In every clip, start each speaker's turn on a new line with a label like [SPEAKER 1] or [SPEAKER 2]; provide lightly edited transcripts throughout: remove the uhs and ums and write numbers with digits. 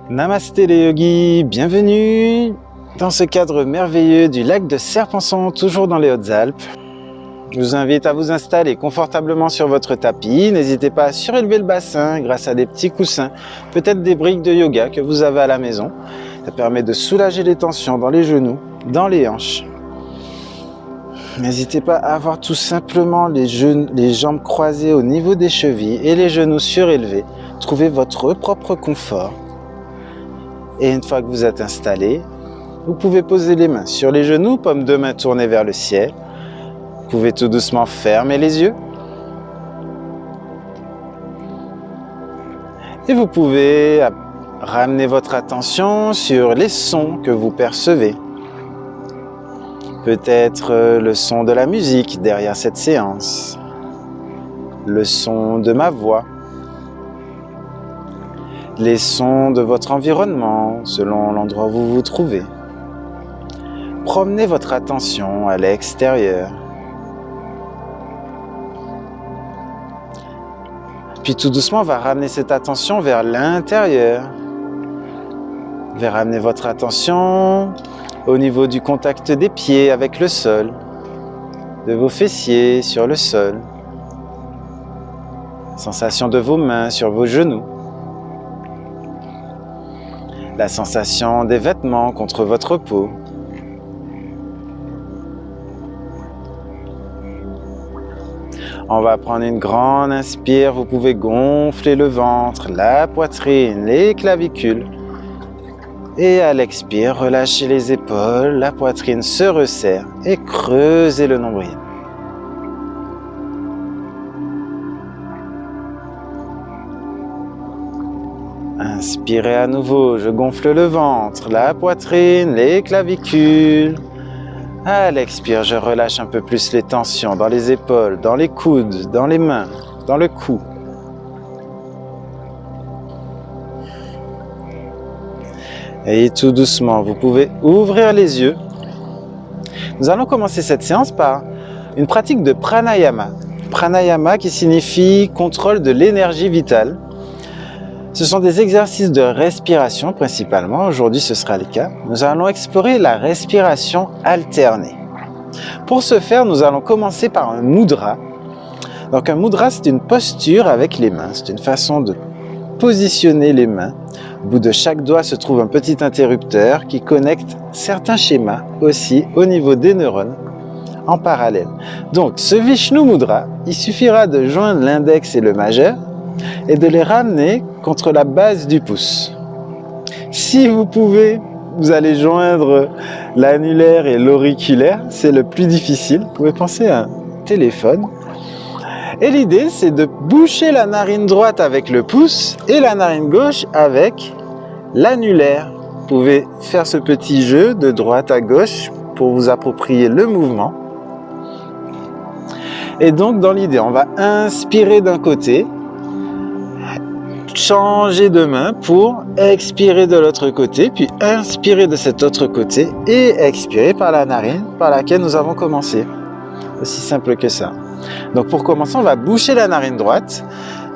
[SPEAKER 1] Namasté les yogis, bienvenue dans ce cadre merveilleux du lac de Serre-Ponçon, toujours dans les Hautes-Alpes. Je vous invite à vous installer confortablement sur votre tapis. N'hésitez pas à surélever le bassin grâce à des petits coussins, peut-être des briques de yoga que vous avez à la maison. Ça permet de soulager les tensions dans les genoux, dans les hanches. N'hésitez pas à avoir tout simplement les jambes croisées au niveau des chevilles et les genoux surélevés. Trouvez votre propre confort. Et une fois que vous êtes installé, vous pouvez poser les mains sur les genoux, paumes de main tournées vers le ciel. Vous pouvez tout doucement fermer les yeux. Et vous pouvez ramener votre attention sur les sons que vous percevez. Peut-être le son de la musique derrière cette séance, le son de ma voix, les sons de votre environnement selon l'endroit où vous vous trouvez. Promenez votre attention à l'extérieur. Puis tout doucement, on va ramener cette attention vers l'intérieur. Vous allez ramener votre attention au niveau du contact des pieds avec le sol, de vos fessiers sur le sol, sensation de vos mains sur vos genoux, la sensation des vêtements contre votre peau. On va prendre une grande inspire, vous pouvez gonfler le ventre, la poitrine, les clavicules. Et à l'expire, relâchez les épaules, la poitrine se resserre et creusez le nombril. Inspirez à nouveau, je gonfle le ventre, la poitrine, les clavicules. À l'expire, je relâche un peu plus les tensions dans les épaules, dans les coudes, dans les mains, dans le cou. Et tout doucement, vous pouvez ouvrir les yeux. Nous allons commencer cette séance par une pratique de pranayama. Pranayama qui signifie contrôle de l'énergie vitale. Ce sont des exercices de respiration principalement. Aujourd'hui, ce sera le cas. Nous allons explorer la respiration alternée. Pour ce faire, nous allons commencer par un mudra. Donc un mudra, c'est une posture avec les mains. C'est une façon de positionner les mains. Au bout de chaque doigt se trouve un petit interrupteur qui connecte certains schémas aussi au niveau des neurones en parallèle. Donc ce Vishnu Mudra, il suffira de joindre l'index et le majeur et de les ramener contre la base du pouce. Si vous pouvez, vous allez joindre l'annulaire et l'auriculaire, c'est le plus difficile. Vous pouvez penser à un téléphone. Et l'idée, c'est de boucher la narine droite avec le pouce et la narine gauche avec l'annulaire. Vous pouvez faire ce petit jeu de droite à gauche pour vous approprier le mouvement. Et donc, dans l'idée, on va inspirer d'un côté, changer de main pour expirer de l'autre côté, puis inspirer de cet autre côté et expirer par la narine par laquelle nous avons commencé. Aussi simple que ça. Donc pour commencer, on va boucher la narine droite,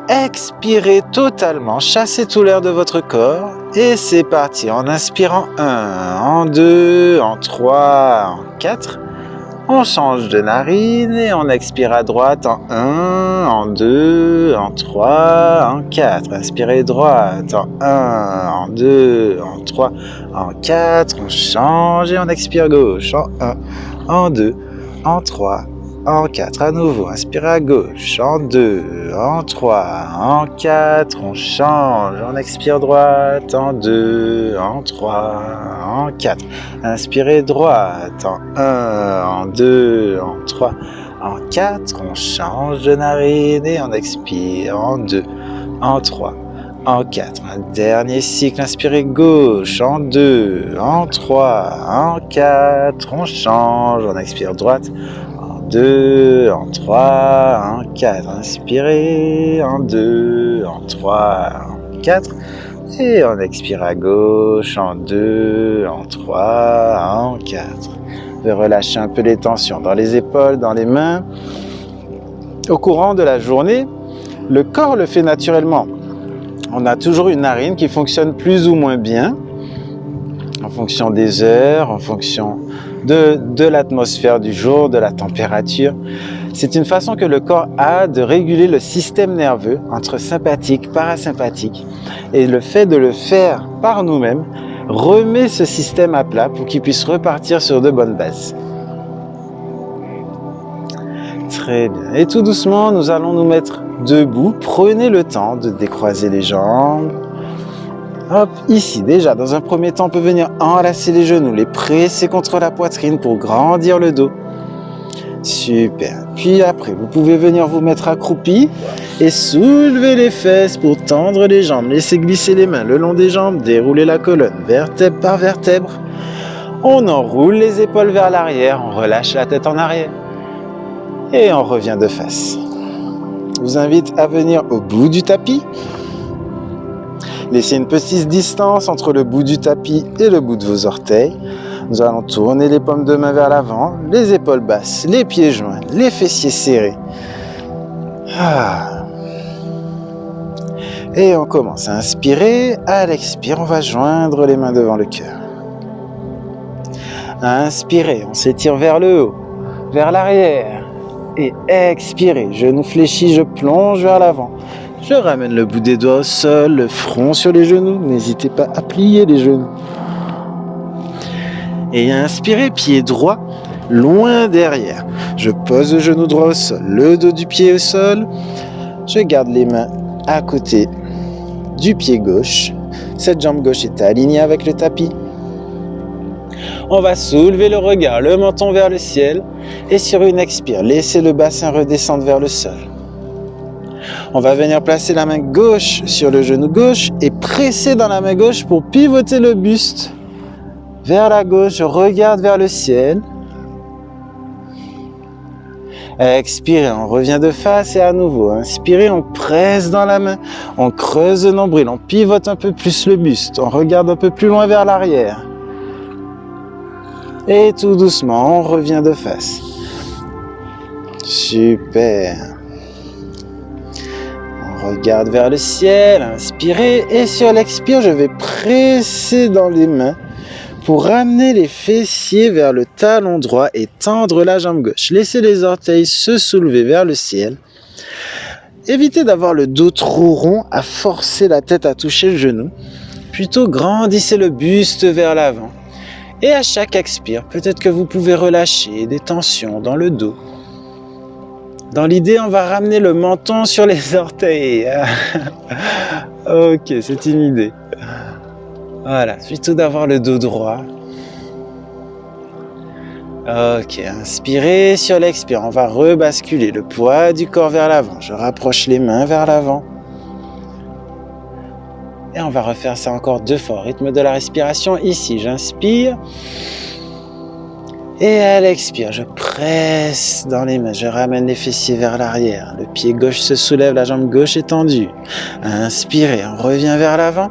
[SPEAKER 1] expirer totalement, chasser tout l'air de votre corps et c'est parti. En inspirant 1, en 2, en 3, en 4. On change de narine et on expire à droite en 1, en 2, en 3, en 4. Inspirez droite en 1, en 2, en 3, en 4. On change et on expire gauche en 1, en 2, en 3, en 4. À nouveau, inspirez à gauche en 2, en 3, en 4. On change, on expire droite en 2, en 3, en 4. Inspirez droite en 1, en 2, en 3, en 4. On change de narine et on expire en 2, en 3, en 4. Un dernier cycle, inspirez gauche en 2, en 3, en 4. On change, on expire droite. 2, en 3, en 4. Inspirez, en 2, en 3, en 4. Et on expire à gauche, en 2, en 3, en 4. Vous pouvez relâcher un peu les tensions dans les épaules, dans les mains. Au courant de la journée, le corps le fait naturellement. On a toujours une narine qui fonctionne plus ou moins bien, en fonction des heures, en fonction de l'atmosphère du jour, de la température. C'est une façon que le corps a de réguler le système nerveux entre sympathique, parasympathique. Et le fait de le faire par nous-mêmes remet ce système à plat pour qu'il puisse repartir sur de bonnes bases. Très bien. Et tout doucement, nous allons nous mettre debout. Prenez le temps de décroiser les jambes. Hop, ici, déjà, dans un premier temps, on peut venir enlacer les genoux, les presser contre la poitrine pour grandir le dos. Super. Puis après, vous pouvez venir vous mettre accroupi et soulever les fesses pour tendre les jambes. Laissez glisser les mains le long des jambes, dérouler la colonne vertèbre par vertèbre. On enroule les épaules vers l'arrière, on relâche la tête en arrière et on revient de face. Je vous invite à venir au bout du tapis. Laissez une petite distance entre le bout du tapis et le bout de vos orteils. Nous allons tourner les paumes de main vers l'avant, les épaules basses, les pieds joints, les fessiers serrés. Et on commence à inspirer. À l'expire, on va joindre les mains devant le cœur. À inspirer, on s'étire vers le haut, vers l'arrière. Et expirez, genou fléchi, je plonge vers l'avant. Je ramène le bout des doigts au sol, le front sur les genoux. N'hésitez pas à plier les genoux. Et inspirez, pied droit, loin derrière. Je pose le genou droit au sol, le dos du pied au sol. Je garde les mains à côté du pied gauche. Cette jambe gauche est alignée avec le tapis. On va soulever le regard, le menton vers le ciel. Et sur une expire, laissez le bassin redescendre vers le sol. On va venir placer la main gauche sur le genou gauche et presser dans la main gauche pour pivoter le buste vers la gauche. Je regarde vers le ciel. Expirez, on revient de face et à nouveau. Inspirez, on presse dans la main. On creuse le nombril, on pivote un peu plus le buste. On regarde un peu plus loin vers l'arrière. Et tout doucement, on revient de face. Super. On regarde vers le ciel, inspirez. Et sur l'expire, je vais presser dans les mains pour ramener les fessiers vers le talon droit et tendre la jambe gauche. Laissez les orteils se soulever vers le ciel. Évitez d'avoir le dos trop rond à forcer la tête à toucher le genou. Plutôt grandissez le buste vers l'avant. Et à chaque expire, peut-être que vous pouvez relâcher des tensions dans le dos. Dans l'idée, on va ramener le menton sur les orteils. Ok, c'est une idée. Voilà, plutôt d'avoir le dos droit. Ok, inspirez, sur l'expire, on va rebasculer le poids du corps vers l'avant. Je rapproche les mains vers l'avant. Et on va refaire ça encore 2 fois, au rythme de la respiration. Ici, j'inspire. Et à l'expire, je presse dans les mains, je ramène les fessiers vers l'arrière. Le pied gauche se soulève, la jambe gauche est tendue. Inspirez, on revient vers l'avant.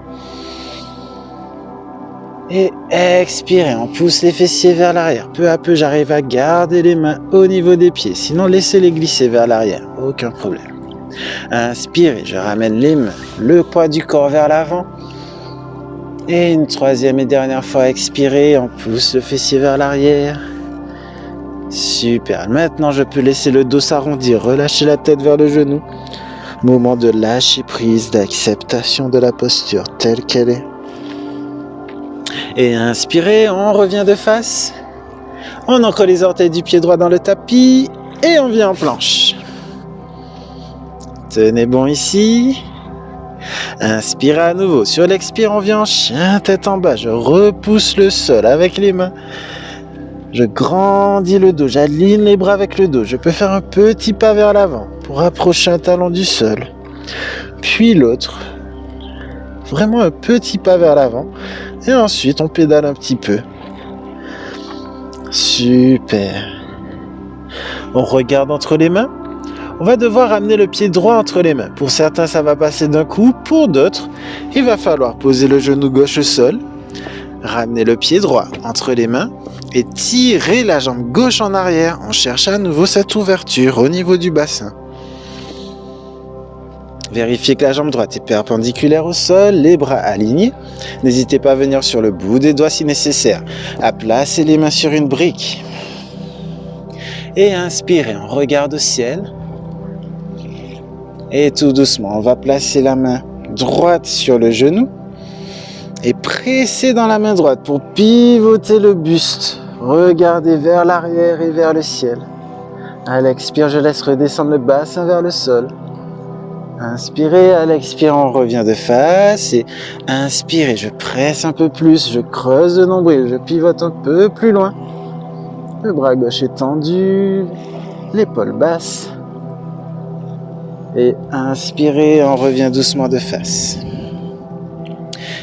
[SPEAKER 1] Et expirez, on pousse les fessiers vers l'arrière. Peu à peu, j'arrive à garder les mains au niveau des pieds. Sinon, laissez-les glisser vers l'arrière, aucun problème. Inspirez, je ramène les mains, le poids du corps vers l'avant. Et une 3e et dernière fois, expirez, on pousse le fessier vers l'arrière. Super, maintenant je peux laisser le dos s'arrondir, relâcher la tête vers le genou. Moment de lâcher prise, d'acceptation de la posture telle qu'elle est. Et inspirez, on revient de face. On ancre les orteils du pied droit dans le tapis et on vient en planche. Tenez bon ici. Inspirez à nouveau. Sur l'expire, on vient en chien tête en bas. Je repousse le sol avec les mains. Je grandis le dos. J'aligne les bras avec le dos. Je peux faire un petit pas vers l'avant pour approcher un talon du sol. Puis l'autre. Vraiment un petit pas vers l'avant. Et ensuite, on pédale un petit peu. Super. On regarde entre les mains. On va devoir amener le pied droit entre les mains. Pour certains, ça va passer d'un coup. Pour d'autres, il va falloir poser le genou gauche au sol, ramener le pied droit entre les mains et tirer la jambe gauche en arrière. On cherche à nouveau cette ouverture au niveau du bassin. Vérifiez que la jambe droite est perpendiculaire au sol, les bras alignés. N'hésitez pas à venir sur le bout des doigts si nécessaire, à placer les mains sur une brique. Et inspirez, on regarde au ciel. Et tout doucement, on va placer la main droite sur le genou et presser dans la main droite pour pivoter le buste. Regardez vers l'arrière et vers le ciel. À l'expire, je laisse redescendre le bassin vers le sol. Inspirez, à l'expire, on revient de face et inspirez, je presse un peu plus, je creuse le nombril, je pivote un peu plus loin. Le bras gauche est tendu, l'épaule basse. Et inspirez, on revient doucement de face.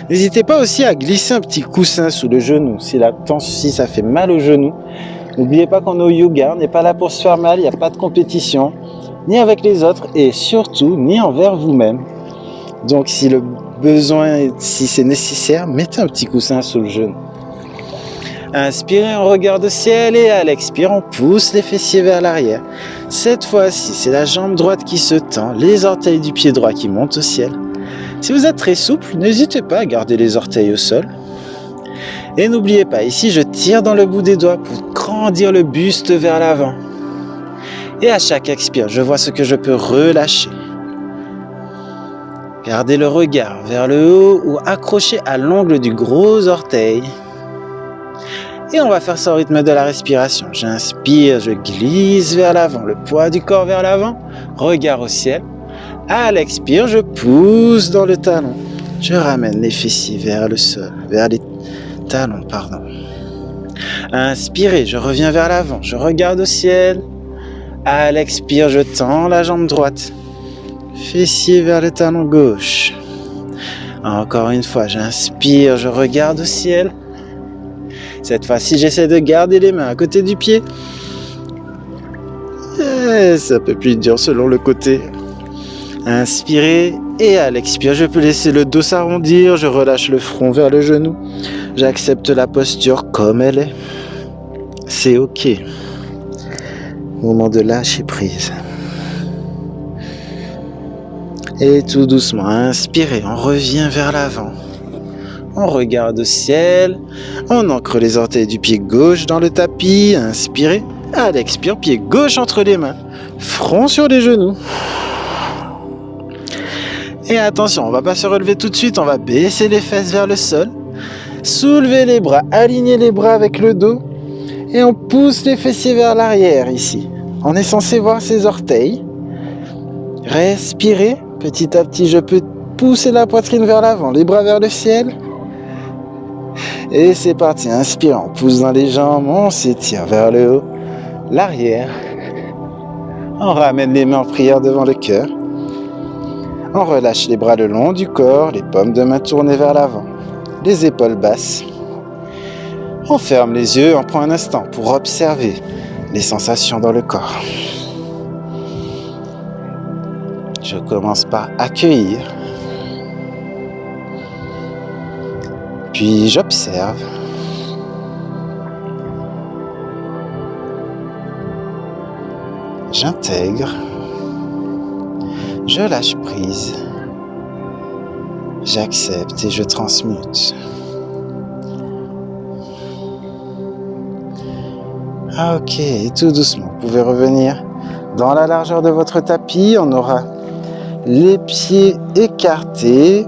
[SPEAKER 1] N'hésitez pas aussi à glisser un petit coussin sous le genou si ça fait mal au genou. N'oubliez pas qu'on est au yoga, on n'est pas là pour se faire mal, il n'y a pas de compétition, ni avec les autres et surtout ni envers vous-même. Donc si c'est nécessaire, mettez un petit coussin sous le genou. Inspirez, on regarde au ciel et à l'expire, on pousse les fessiers vers l'arrière. Cette fois-ci, c'est la jambe droite qui se tend, les orteils du pied droit qui montent au ciel. Si vous êtes très souple, n'hésitez pas à garder les orteils au sol. Et n'oubliez pas, ici je tire dans le bout des doigts pour grandir le buste vers l'avant. Et à chaque expire, je vois ce que je peux relâcher. Gardez le regard vers le haut ou accroché à l'ongle du gros orteil. Et on va faire ça au rythme de la respiration. J'inspire, je glisse vers l'avant, le poids du corps vers l'avant, regard au ciel. À l'expire, je pousse dans le talon. Je ramène les fessiers vers le sol, vers les talons, pardon. Inspirez, je reviens vers l'avant, je regarde au ciel. À l'expire, je tends la jambe droite. Fessiers vers le talon gauche. Encore une fois, j'inspire, je regarde au ciel. Cette fois-ci, j'essaie de garder les mains à côté du pied. Et c'est un peu plus dur selon le côté. Inspirez et à l'expire, je peux laisser le dos s'arrondir, je relâche le front vers le genou. J'accepte la posture comme elle est. C'est ok. Moment de lâcher prise. Et tout doucement, inspirez, on revient vers l'avant. On regarde au ciel, on ancre les orteils du pied gauche dans le tapis, inspirez, à l'expire, pied gauche entre les mains, front sur les genoux. Et attention, on ne va pas se relever tout de suite, on va baisser les fesses vers le sol, soulever les bras, aligner les bras avec le dos, et on pousse les fessiers vers l'arrière ici. On est censé voir ses orteils. Respirez, petit à petit, je peux pousser la poitrine vers l'avant, les bras vers le ciel. Et c'est parti, inspire, on pousse dans les jambes, on s'étire vers le haut, l'arrière. On ramène les mains en prière devant le cœur. On relâche les bras le long du corps, les paumes de main tournées vers l'avant, les épaules basses. On ferme les yeux, on prend un instant pour observer les sensations dans le corps. Je commence par accueillir. Puis j'observe. J'intègre. Je lâche prise. J'accepte et je transmute. Ah, ok, et tout doucement, vous pouvez revenir dans la largeur de votre tapis. On aura les pieds écartés.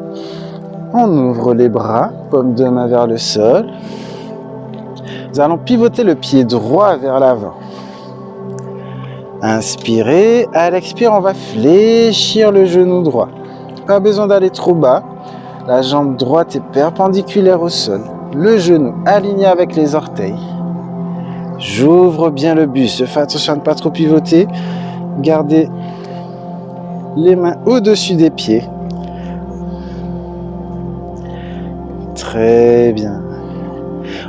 [SPEAKER 1] On ouvre les bras, paume de main vers le sol. Nous allons pivoter le pied droit vers l'avant. Inspirez, à l'expire, on va fléchir le genou droit. Pas besoin d'aller trop bas. La jambe droite est perpendiculaire au sol. Le genou aligné avec les orteils. J'ouvre bien le buste. Je fais attention à ne pas trop pivoter. Gardez les mains au-dessus des pieds. Très bien.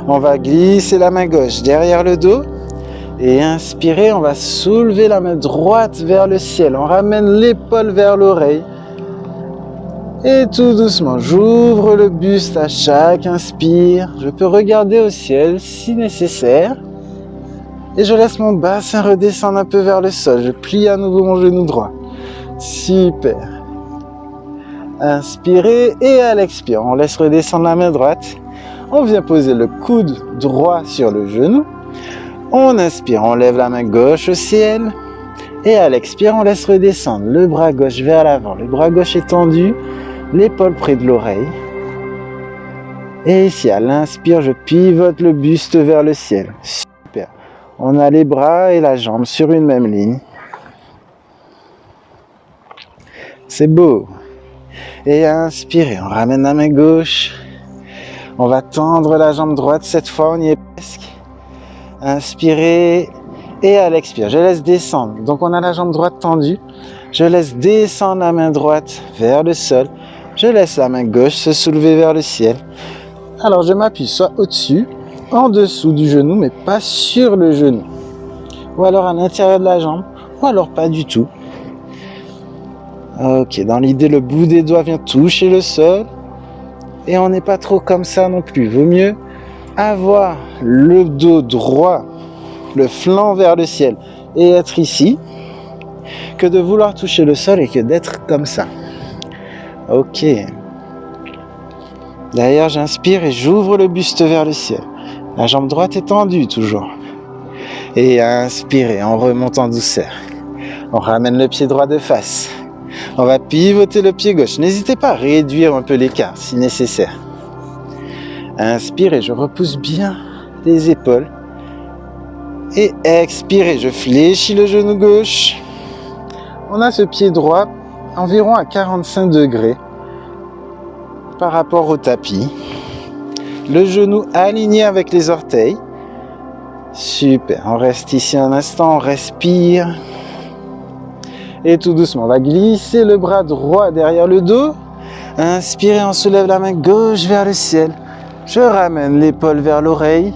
[SPEAKER 1] On va glisser la main gauche derrière le dos. Et inspirez, on va soulever la main droite vers le ciel. On ramène l'épaule vers l'oreille. Et tout doucement, j'ouvre le buste à chaque inspire. Je peux regarder au ciel si nécessaire. Et je laisse mon bassin redescendre un peu vers le sol. Je plie à nouveau mon genou droit. Super. Inspirez et à l'expire, on laisse redescendre la main droite. On vient poser le coude droit sur le genou. On inspire, on lève la main gauche au ciel. Et à l'expire, on laisse redescendre le bras gauche vers l'avant. Le bras gauche est tendu, l'épaule près de l'oreille. Et ici, à l'inspire, je pivote le buste vers le ciel. Super. On a les bras et la jambe sur une même ligne. C'est beau. Et inspirez, on ramène la main gauche. On va tendre la jambe droite. Cette fois, on y est presque. Inspirez. Et à l'expire, je laisse descendre. Donc, on a la jambe droite tendue. Je laisse descendre la main droite vers le sol. Je laisse la main gauche se soulever vers le ciel. Alors, je m'appuie soit au-dessus, en dessous du genou, mais pas sur le genou. Ou alors à l'intérieur de la jambe, ou alors pas du tout. Ok, dans l'idée, le bout des doigts vient toucher le sol. Et on n'est pas trop comme ça non plus. Vaut mieux avoir le dos droit, le flanc vers le ciel et être ici, que de vouloir toucher le sol et que d'être comme ça. Ok. D'ailleurs, j'inspire et j'ouvre le buste vers le ciel. La jambe droite est tendue toujours. Et inspirez, on remonte en douceur. On ramène le pied droit de face. On va pivoter le pied gauche. N'hésitez pas à réduire un peu l'écart si nécessaire. Inspirez, je repousse bien les épaules. Et expirez, je fléchis le genou gauche. On a ce pied droit environ à 45 degrés par rapport au tapis. Le genou aligné avec les orteils. Super, on reste ici un instant, on respire. Et tout doucement, on va glisser le bras droit derrière le dos. Inspirez, on soulève la main gauche vers le ciel. Je ramène l'épaule vers l'oreille.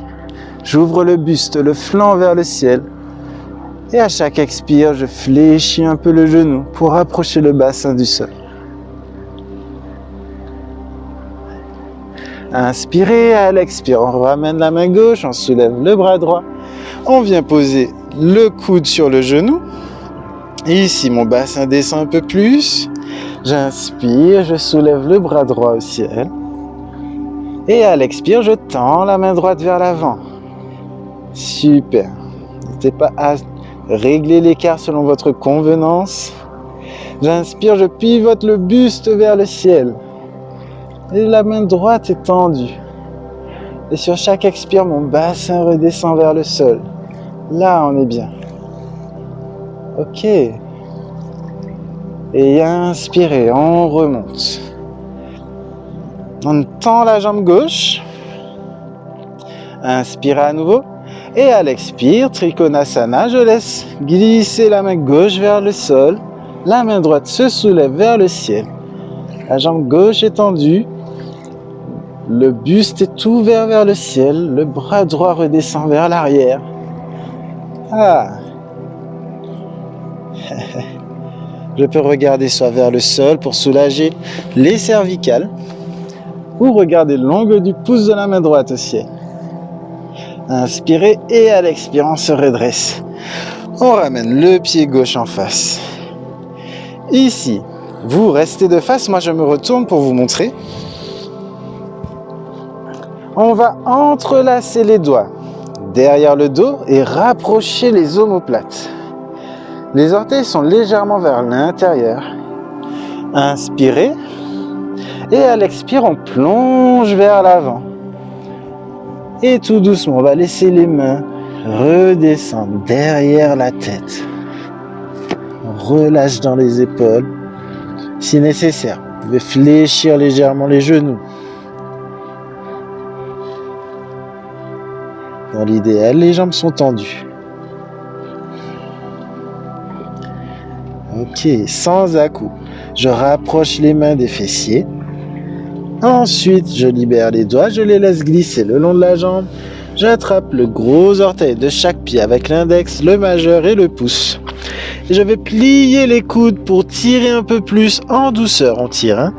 [SPEAKER 1] J'ouvre le buste, le flanc vers le ciel. Et à chaque expire, je fléchis un peu le genou pour rapprocher le bassin du sol. Inspirez, à l'expire, on ramène la main gauche, on soulève le bras droit. On vient poser le coude sur le genou. Et ici, mon bassin descend un peu plus. J'inspire, je soulève le bras droit au ciel. Et à l'expire, je tends la main droite vers l'avant. Super. N'hésitez pas à régler l'écart selon votre convenance. J'inspire, je pivote le buste vers le ciel. Et la main droite est tendue. Et sur chaque expire, mon bassin redescend vers le sol. Là, on est bien. Ok. Et inspirez, on remonte. On tend la jambe gauche. Inspirez à nouveau. Et à l'expire, Trikonasana, je laisse glisser la main gauche vers le sol. La main droite se soulève vers le ciel. La jambe gauche est tendue. Le buste est ouvert vers le ciel. Le bras droit redescend vers l'arrière. Ah. Je peux regarder soit vers le sol pour soulager les cervicales ou regarder l'ongle du pouce de la main droite au ciel. Inspirez et à l'expire, on se redresse. On ramène le pied gauche en face. Ici, vous restez de face, moi je me retourne pour vous montrer. On va entrelacer les doigts derrière le dos et rapprocher les omoplates. Les orteils sont légèrement vers l'intérieur. Inspirez. Et à l'expire, on plonge vers l'avant. Et tout doucement, on va laisser les mains redescendre derrière la tête. On relâche dans les épaules. Si nécessaire, vous pouvez fléchir légèrement les genoux. Dans l'idéal, les jambes sont tendues. Ok, sans à-coups. Je rapproche les mains des fessiers. Ensuite, je libère les doigts, je les laisse glisser le long de la jambe. J'attrape le gros orteil de chaque pied avec l'index, le majeur et le pouce. Et je vais plier les coudes pour tirer un peu plus en douceur. On tire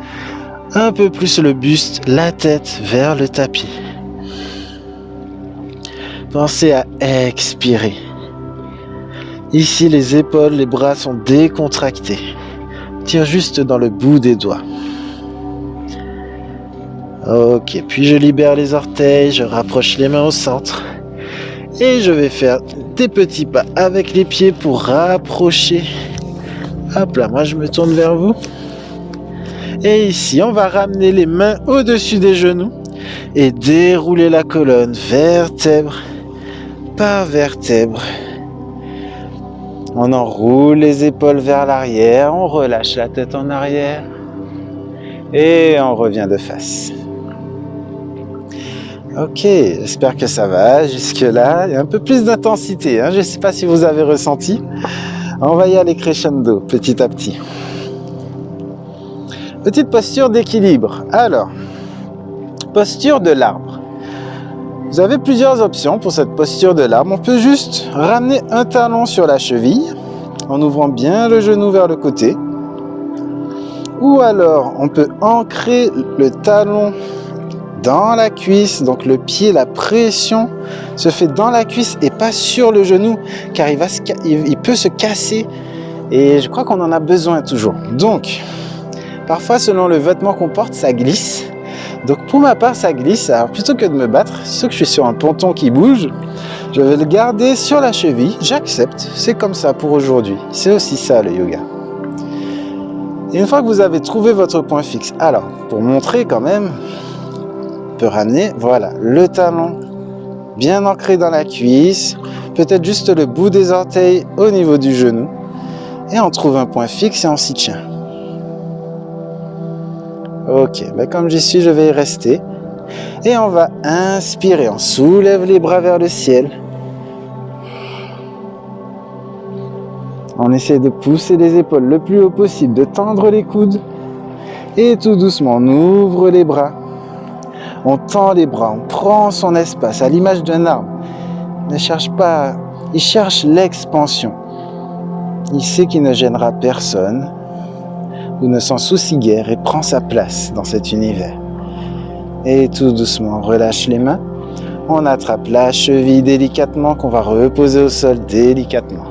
[SPEAKER 1] un peu plus le buste, la tête vers le tapis. Pensez à expirer. Ici, les épaules, les bras sont décontractés. Tire juste dans le bout des doigts. Ok, puis je libère les orteils, je rapproche les mains au centre. Et je vais faire des petits pas avec les pieds pour rapprocher. Hop là, moi je me tourne vers vous. Et ici, on va ramener les mains au-dessus des genoux et dérouler la colonne vertèbre par vertèbre. On enroule les épaules vers l'arrière, on relâche la tête en arrière et on revient de face. Ok, j'espère que ça va jusque-là. Il y a un peu plus d'intensité, hein. Je ne sais pas si vous avez ressenti. On va y aller crescendo, petit à petit. Petite posture d'équilibre. Alors, posture de l'arbre. Vous avez plusieurs options pour cette posture de l'arbre. On peut juste ramener un talon sur la cheville en ouvrant bien le genou vers le côté. Ou alors, on peut ancrer le talon dans la cuisse, donc le pied, la pression se fait dans la cuisse et pas sur le genou, car il peut se casser et je crois qu'on en a besoin toujours. Donc, parfois selon le vêtement qu'on porte, ça glisse. Donc pour ma part, ça glisse. Alors plutôt que de me battre, surtout que je suis sur un ponton qui bouge, je vais le garder sur la cheville. J'accepte, c'est comme ça pour aujourd'hui. C'est aussi ça le yoga. Et une fois que vous avez trouvé votre point fixe, alors pour montrer quand même, on peut ramener, voilà, le talon bien ancré dans la cuisse, peut-être juste le bout des orteils au niveau du genou, et on trouve un point fixe et on s'y tient. Ok, ben comme j'y suis, je vais y rester. Et on va inspirer, on soulève les bras vers le ciel. On essaie de pousser les épaules le plus haut possible, de tendre les coudes. Et tout doucement, on ouvre les bras. On tend les bras, on prend son espace, à l'image d'un arbre. Ne cherche pas, il cherche l'expansion. Il sait qu'il ne gênera personne, ou ne s'en soucie guère, et prend sa place dans cet univers. Et tout doucement, on relâche les mains. On attrape la cheville délicatement, qu'on va reposer au sol délicatement.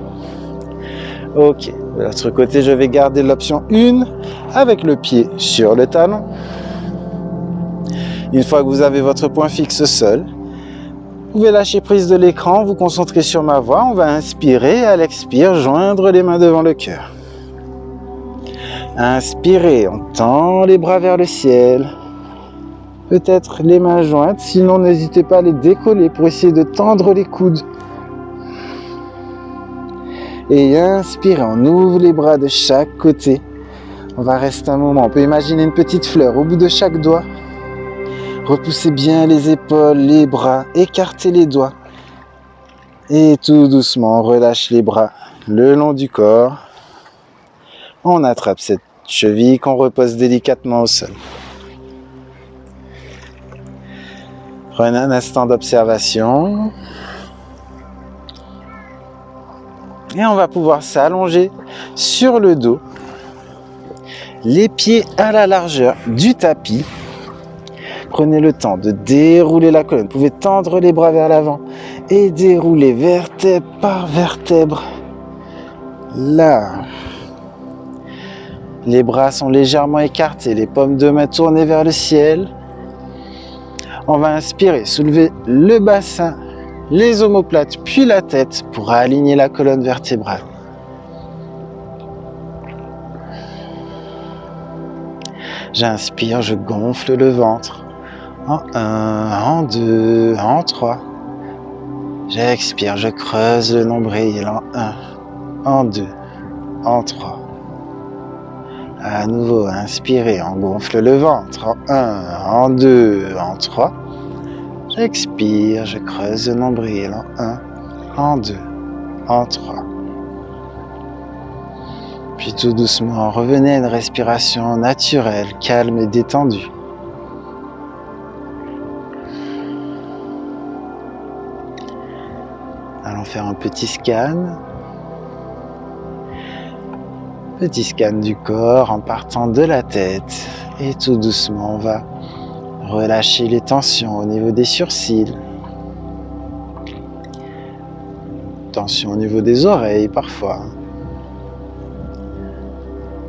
[SPEAKER 1] Ok, de l'autre côté, je vais garder l'option 1 avec le pied sur le talon. Une fois que vous avez votre point fixe au sol, vous pouvez lâcher prise de l'écran, vous concentrer sur ma voix. On va inspirer, à l'expire, joindre les mains devant le cœur. Inspirez, on tend les bras vers le ciel. Peut-être les mains jointes, sinon n'hésitez pas à les décoller pour essayer de tendre les coudes. Et inspirez, on ouvre les bras de chaque côté. On va rester un moment, on peut imaginer une petite fleur au bout de chaque doigt. Repoussez bien les épaules, les bras, écartez les doigts. Et tout doucement, on relâche les bras le long du corps. On attrape cette cheville qu'on repose délicatement au sol. Prenez un instant d'observation. Et on va pouvoir s'allonger sur le dos. Les pieds à la largeur du tapis. Prenez le temps de dérouler la colonne. Vous pouvez tendre les bras vers l'avant et dérouler vertèbre par vertèbre. Là. Les bras sont légèrement écartés, les paumes de main tournées vers le ciel. On va inspirer, soulever le bassin, les omoplates, puis la tête pour aligner la colonne vertébrale. J'inspire, je gonfle le ventre. En 1, en 2, en 3. J'expire, je creuse le nombril en 1, en 2, en 3. À nouveau, inspirez, on gonfle le ventre en 1, en 2, en 3. J'expire, je creuse le nombril en 1, en 2, en 3. Puis tout doucement, revenez à une respiration naturelle, calme et détendue. Allons faire un petit scan. Petit scan du corps en partant de la tête. Et tout doucement, on va relâcher les tensions au niveau des sourcils. Tension au niveau des oreilles parfois.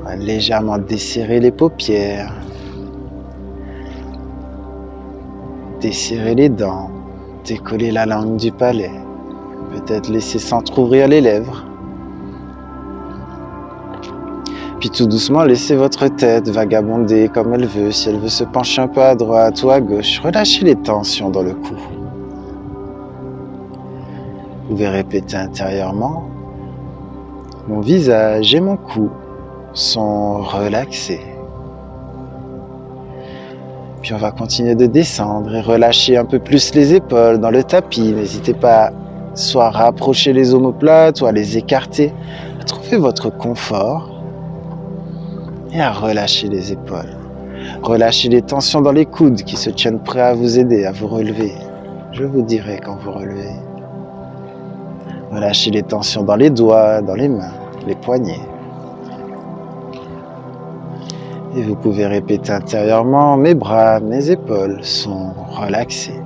[SPEAKER 1] On va légèrement desserrer les paupières. desserrer les dents, décoller la langue du palais, peut-être laisser s'entrouvrir les lèvres. Puis tout doucement, laissez votre tête vagabonder comme elle veut. Si elle veut se pencher un peu à droite ou à gauche, relâchez les tensions dans le cou. Vous pouvez répéter intérieurement, mon visage et mon cou sont relaxés. Puis on va continuer de descendre et relâcher un peu plus les épaules dans le tapis. N'hésitez pas soit à rapprocher les omoplates ou à les écarter, à trouver votre confort et à relâcher les épaules. Relâchez les tensions dans les coudes qui se tiennent prêts à vous aider, à vous relever. Je vous dirai quand vous relevez. Relâchez les tensions dans les doigts, dans les mains, les poignets. Et vous pouvez répéter intérieurement, mes bras, mes épaules sont relaxés.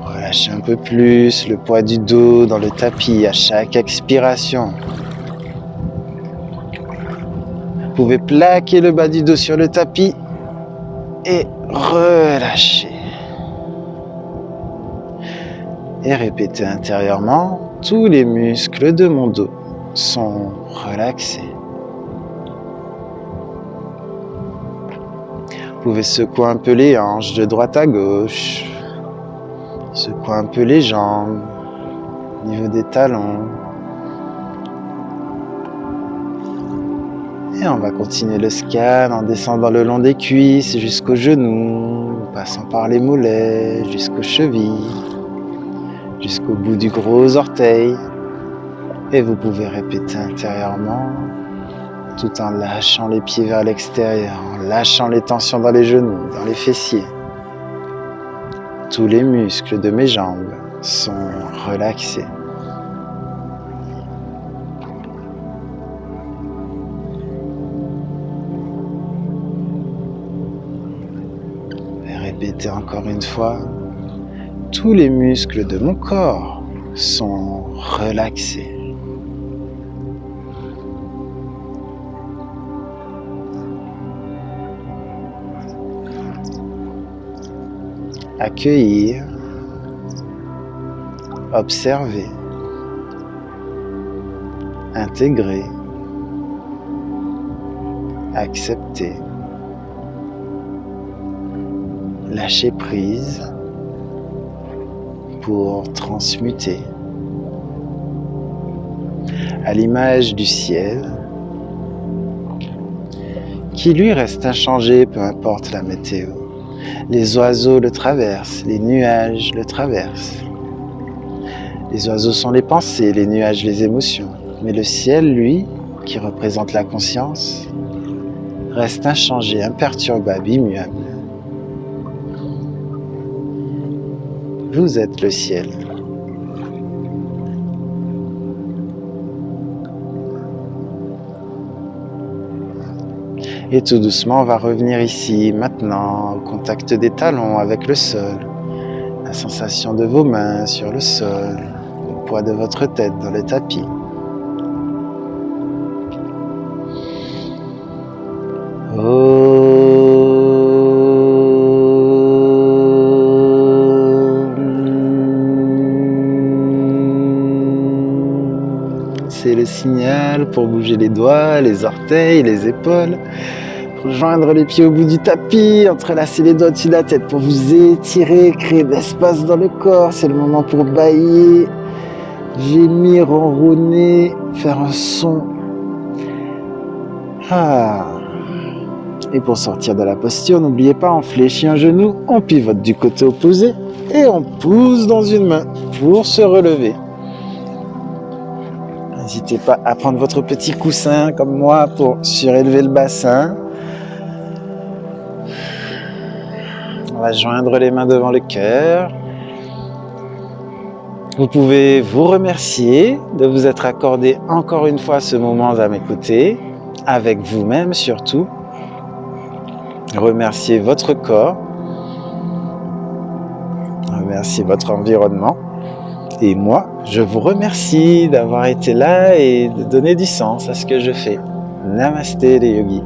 [SPEAKER 1] Relâchez un peu plus le poids du dos dans le tapis à chaque expiration. Vous pouvez plaquer le bas du dos sur le tapis et relâcher. Et répétez intérieurement, tous les muscles de mon dos sont relaxés. Vous pouvez secouer un peu les hanches de droite à gauche, secouer un peu les jambes au niveau des talons. Et on va continuer le scan en descendant le long des cuisses jusqu'aux genoux, passant par les mollets, jusqu'aux chevilles, jusqu'au bout du gros orteil. Et vous pouvez répéter intérieurement, tout en lâchant les pieds vers l'extérieur, en lâchant les tensions dans les genoux, dans les fessiers. Tous les muscles de mes jambes sont relaxés. Et répétez encore une fois, tous les muscles de mon corps sont relaxés. Accueillir, observer, intégrer, accepter, lâcher prise pour transmuter. À l'image du ciel, qui lui reste inchangé peu importe la météo. Les oiseaux le traversent, les nuages le traversent. Les oiseaux sont les pensées, les nuages les émotions. Mais le ciel, lui, qui représente la conscience, reste inchangé, imperturbable, immuable. Vous êtes le ciel. Et tout doucement, on va revenir ici, maintenant, au contact des talons avec le sol. La sensation de vos mains sur le sol, le poids de votre tête dans le tapis. C'est le signal pour bouger les doigts, les orteils, les épaules, pour joindre les pieds au bout du tapis, entrelacer les doigts au-dessus de la tête pour vous étirer, créer de l'espace dans le corps. C'est le moment pour bâiller, gémir, ronronner, faire un son. Et pour sortir de la posture, n'oubliez pas, on fléchit un genou, on pivote du côté opposé et on pousse dans une main pour se relever. N'hésitez pas à prendre votre petit coussin comme moi pour surélever le bassin. On va joindre les mains devant le cœur. Vous pouvez vous remercier de vous être accordé encore une fois ce moment à m'écouter, avec vous-même surtout. Remerciez votre corps. Remerciez votre environnement. Et moi, je vous remercie d'avoir été là et de donner du sens à ce que je fais. Namasté les yogis.